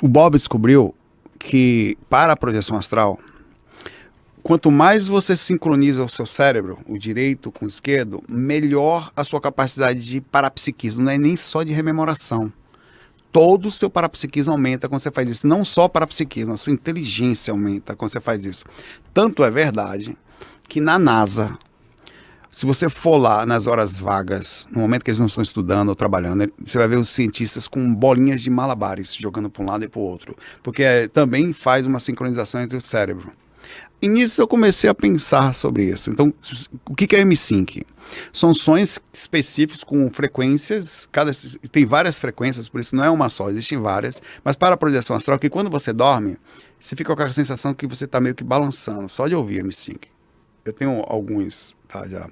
O Bob descobriu que para a projeção astral, quanto mais você sincroniza o seu cérebro, o direito com o esquerdo, melhor a sua capacidade de parapsiquismo. Não é nem só de rememoração. Todo o seu parapsiquismo aumenta quando você faz isso. Não só parapsiquismo, a sua inteligência aumenta quando você faz isso. Tanto é verdade que na NASA, se você for lá nas horas vagas, no momento que eles não estão estudando ou trabalhando, você vai ver os cientistas com bolinhas de malabares jogando para um lado e para o outro. Porque também faz uma sincronização entre o cérebro. E nisso eu comecei a pensar sobre isso. Então, o que é M-Sync? São sons específicos com frequências, tem várias frequências, por isso não é uma só, existem várias. Mas para a projeção astral, que quando você dorme, você fica com a sensação que você está meio que balançando, só de ouvir M-Sync. Eu tenho alguns, tá, já.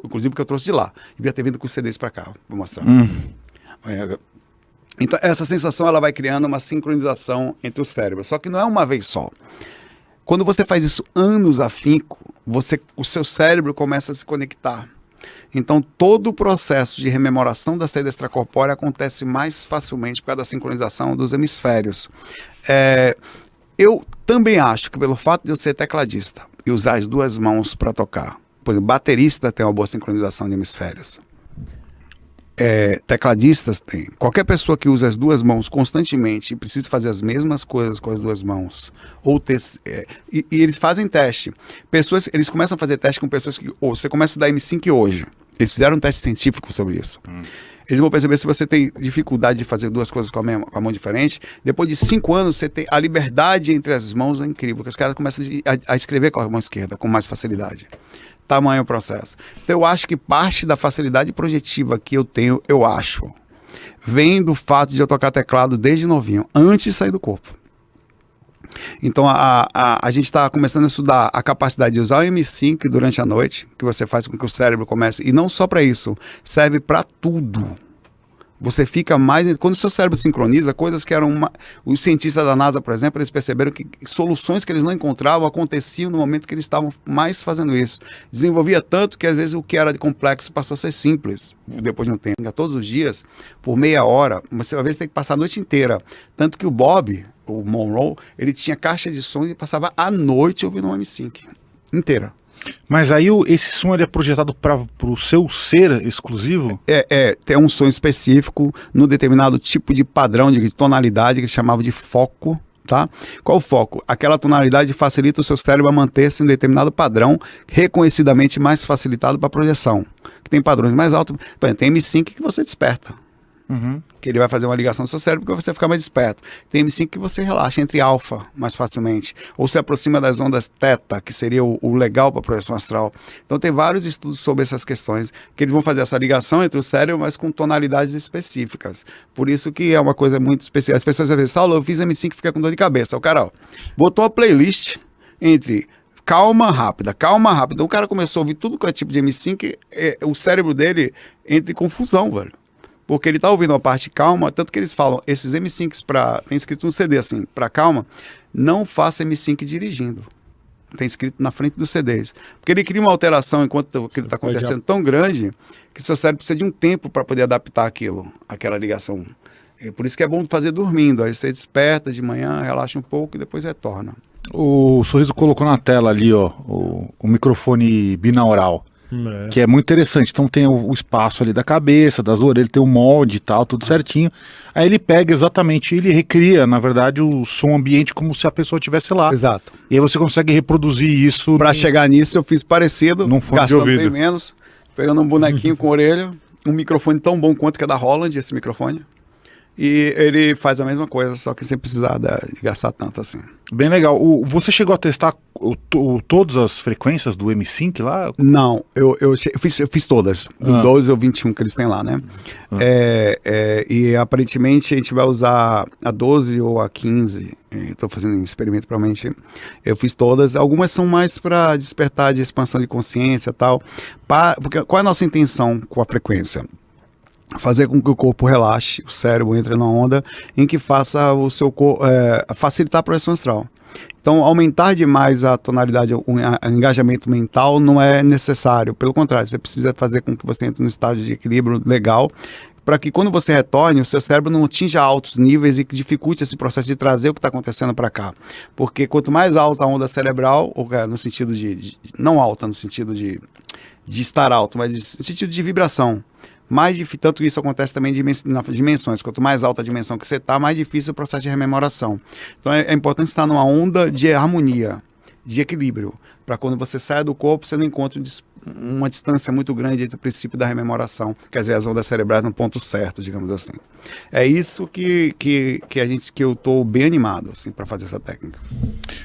Inclusive que eu trouxe de lá. Devia ter vindo com CDs para cá, vou mostrar. Então, essa sensação ela vai criando uma sincronização entre o cérebro, só que não é uma vez só. Quando você faz isso anos a finco, o seu cérebro começa a se conectar. Então, todo o processo de rememoração da saída extracorpórea acontece mais facilmente por causa da sincronização dos hemisférios. Eu também acho que pelo fato de eu ser tecladista e usar as duas mãos para tocar, por exemplo, baterista tem uma boa sincronização de hemisférios. Tecladistas tem. Qualquer pessoa que usa as duas mãos constantemente e precisa fazer as mesmas coisas com as duas mãos, e eles fazem teste. Eles começam a fazer teste com pessoas que, ou você começa a dar M-Sync hoje. Eles fizeram um teste científico sobre isso. Eles vão perceber se você tem dificuldade de fazer duas coisas com a mão diferente. Depois de 5 anos, você tem a liberdade entre as mãos é incrível, porque os caras começam a escrever com a mão esquerda com mais facilidade. Tamanho processo. Então eu acho que parte da facilidade projetiva que eu tenho, vem do fato de eu tocar teclado desde novinho, antes de sair do corpo. Então a gente está começando a estudar a capacidade de usar o M-Sync durante a noite, que você faz com que o cérebro comece, e não só para isso, serve para tudo. Você fica mais... Quando o seu cérebro sincroniza, coisas que eram... Os cientistas da NASA, por exemplo, eles perceberam que soluções que eles não encontravam aconteciam no momento que eles estavam mais fazendo isso. Desenvolvia tanto que, às vezes, o que era de complexo passou a ser simples. Depois de um tempo, todos os dias, por meia hora, você às vezes tem que passar a noite inteira. Tanto que o Bob, o Monroe, ele tinha caixa de sons e passava a noite ouvindo um M-Sync. Inteira. Mas aí esse som ele é projetado para o seu ser exclusivo? Tem um som específico no determinado tipo de padrão de tonalidade que eles chamavam de foco, tá? Qual o foco? Aquela tonalidade facilita o seu cérebro a manter-se em um determinado padrão, reconhecidamente mais facilitado para projeção. Que tem padrões mais altos, por exemplo, tem M-Sync que você desperta. Que ele vai fazer uma ligação no seu cérebro para você ficar mais esperto. Tem M-Sync que você relaxa entre alfa mais facilmente, ou se aproxima das ondas teta, que seria o legal para a projeção astral. Então tem vários estudos sobre essas questões, que eles vão fazer essa ligação entre o cérebro, mas com tonalidades específicas. Por isso que é uma coisa muito especial. As pessoas às vezes, Saulo, eu fiz M-Sync e fica com dor de cabeça. O cara, botou a playlist entre calma, rápida. Então o cara começou a ouvir tudo que é tipo de M-Sync, o cérebro dele entra em confusão, velho. Porque ele tá ouvindo uma parte calma, tanto que eles falam, esses M-Syncs tem escrito no CD assim, para calma, não faça M-Sync dirigindo. Tem escrito na frente dos CDs. Porque ele cria uma alteração enquanto aquilo está acontecendo tão grande, que o seu cérebro precisa de um tempo para poder adaptar aquela ligação. Por isso que é bom fazer dormindo. Aí você desperta de manhã, relaxa um pouco e depois retorna. O Sorriso colocou na tela ali, ó, o microfone binaural. Que é muito interessante. Então tem o espaço ali da cabeça, das orelhas, tem o molde e tal, tudo certinho. Aí ele pega exatamente, ele recria, na verdade, o som ambiente como se a pessoa estivesse lá. Exato. E aí você consegue reproduzir isso. Para chegar nisso, eu fiz parecido, num fone de ouvido. Bem menos, pegando um bonequinho com orelha, um microfone tão bom quanto que é da Holland, esse microfone. E ele faz a mesma coisa, só que sem precisar de gastar tanto assim. Bem legal. Você chegou a testar todas as frequências do M-Sync lá? Não, eu fiz todas. Do 12 ao 21 que eles têm lá, né? E aparentemente a gente vai usar a 12 ou a 15. Estou fazendo um experimento, provavelmente. Eu fiz todas. Algumas são mais para despertar de expansão de consciência e tal. Porque qual é a nossa intenção com a frequência? Fazer com que o corpo relaxe, o cérebro entre numa onda em que faça o seu corpo facilitar a projeção astral. Então, aumentar demais a tonalidade, o engajamento mental não é necessário. Pelo contrário, você precisa fazer com que você entre num estágio de equilíbrio legal para que quando você retorne, o seu cérebro não atinja altos níveis e que dificulte esse processo de trazer o que está acontecendo para cá. Porque quanto mais alta a onda cerebral, ou no sentido não alta no sentido de estar alto, mas no sentido de vibração, tanto isso acontece também nas dimensões. Quanto mais alta a dimensão que você está, mais difícil o processo de rememoração. Então é importante estar numa onda de harmonia, de equilíbrio, para quando você sai do corpo, você não encontre uma distância muito grande entre o princípio da rememoração, quer dizer, as ondas cerebrais no ponto certo, digamos assim. É isso que eu estou bem animado assim, para fazer essa técnica.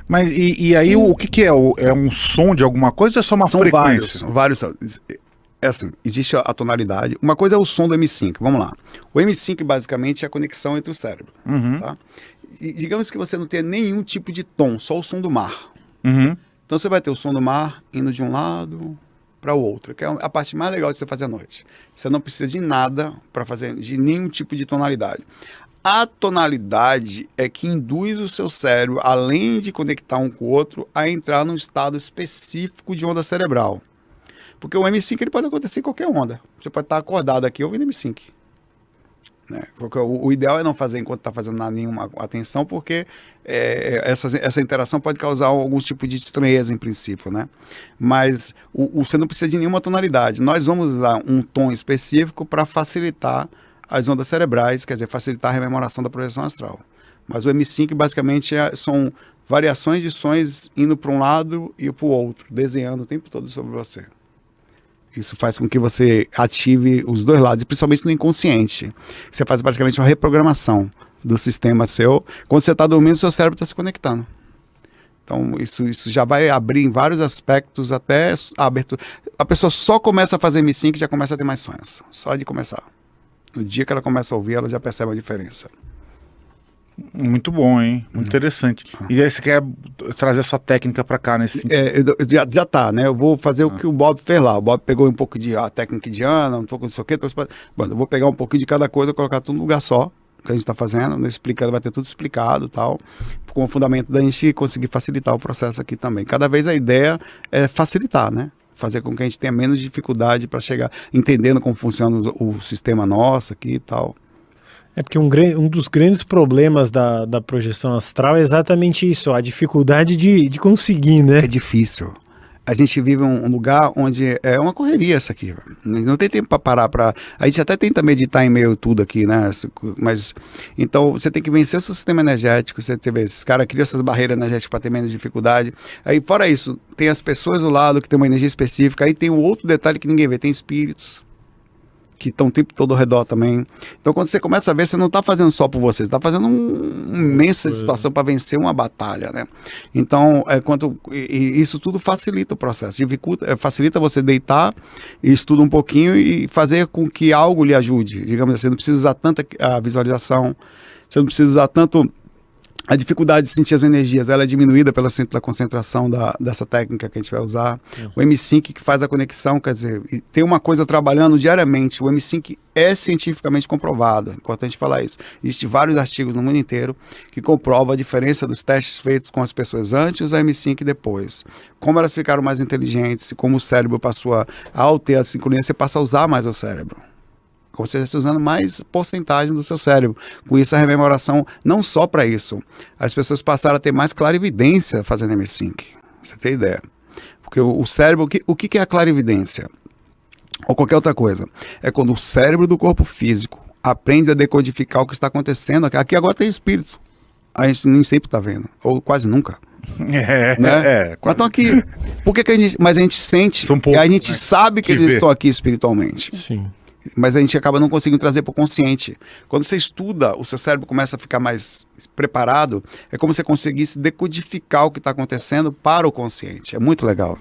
Mas e aí o que é? É um som de alguma coisa ou é só uma frequência? Vários. É assim, existe a tonalidade. Uma coisa é o som do M5, vamos lá. O M5 basicamente é a conexão entre o cérebro. Tá? E digamos que você não tenha nenhum tipo de tom, só o som do mar. Então você vai ter o som do mar indo de um lado para o outro, que é a parte mais legal de você fazer à noite. Você não precisa de nada para fazer, de nenhum tipo de tonalidade. A tonalidade é que induz o seu cérebro, além de conectar um com o outro, a entrar num estado específico de onda cerebral. Porque o M5 ele pode acontecer em qualquer onda. Você pode estar acordado aqui ouvindo M5. Né? Porque o ideal é não fazer enquanto está fazendo nenhuma atenção, porque essa interação pode causar alguns tipos de estranheza em princípio, né? Mas você não precisa de nenhuma tonalidade. Nós vamos usar um tom específico para facilitar as ondas cerebrais, quer dizer, facilitar a rememoração da projeção astral. Mas o M5 basicamente são variações de sons indo para um lado e para o outro, desenhando o tempo todo sobre você. Isso faz com que você ative os dois lados, principalmente no inconsciente. Você faz basicamente uma reprogramação do sistema seu. Quando você está dormindo, seu cérebro está se conectando. Então, isso já vai abrir em vários aspectos, até a abertura. A pessoa só começa a fazer M5 e já começa a ter mais sonhos. Só de começar. No dia que ela começa a ouvir, ela já percebe a diferença. Muito bom, hein? Muito interessante. E aí você quer trazer essa técnica para cá nesse sentido? Já tá, né? Eu vou fazer o que o Bob fez lá. O Bob pegou um pouco de técnica indiana, um pouco disso aqui. Bom, eu vou pegar um pouquinho de cada coisa e colocar tudo num lugar só, que a gente está fazendo. Explicando, vai ter tudo explicado e tal. Com o fundamento da gente conseguir facilitar o processo aqui também. Cada vez a ideia é facilitar, né? Fazer com que a gente tenha menos dificuldade para chegar entendendo como funciona o sistema nosso aqui e tal. É porque um dos grandes problemas da projeção astral é exatamente isso, a dificuldade de conseguir, né? É difícil. A gente vive um lugar onde é uma correria isso aqui. Não tem tempo para parar para... A gente até tenta meditar em meio a tudo aqui, né? Mas, então, você tem que vencer o seu sistema energético. Você vê, esses caras criam essas barreiras energéticas para ter menos dificuldade. Aí, fora isso, tem as pessoas do lado que tem uma energia específica. Aí tem um outro detalhe que ninguém vê, tem espíritos que estão o tempo todo ao redor também. Então, quando você começa a ver, você não está fazendo só por você, você está fazendo uma imensa situação para vencer uma batalha, né? Então, isso tudo facilita o processo, facilita você deitar e estudar um pouquinho e fazer com que algo lhe ajude. Digamos assim, não precisa usar tanta a visualização, você não precisa usar tanto... A dificuldade de sentir as energias, ela é diminuída pelo centro da concentração dessa técnica que a gente vai usar. O M5 que faz a conexão, quer dizer, tem uma coisa trabalhando diariamente. O M5 é cientificamente comprovado, é importante falar isso. Existem vários artigos no mundo inteiro que comprovam a diferença dos testes feitos com as pessoas antes e os M5 depois. Como elas ficaram mais inteligentes, como o cérebro passou ao ter a sincronia, você passa a usar mais o cérebro. Como você está usando mais porcentagem do seu cérebro. Com isso, a rememoração, não só para isso. As pessoas passaram a ter mais clarividência fazendo M5. Você tem ideia? Porque o cérebro, o que é a clarividência? Ou qualquer outra coisa. É quando o cérebro do corpo físico aprende a decodificar o que está acontecendo. Aqui agora tem espírito. A gente nem sempre está vendo. Ou quase nunca. Né? Então aqui, por que a gente... Mas a gente sente, a gente sabe que eles estão aqui espiritualmente. Sim. Mas a gente acaba não conseguindo trazer para o consciente. Quando você estuda, o seu cérebro começa a ficar mais preparado, é como se você conseguisse decodificar o que está acontecendo para o consciente. É muito legal.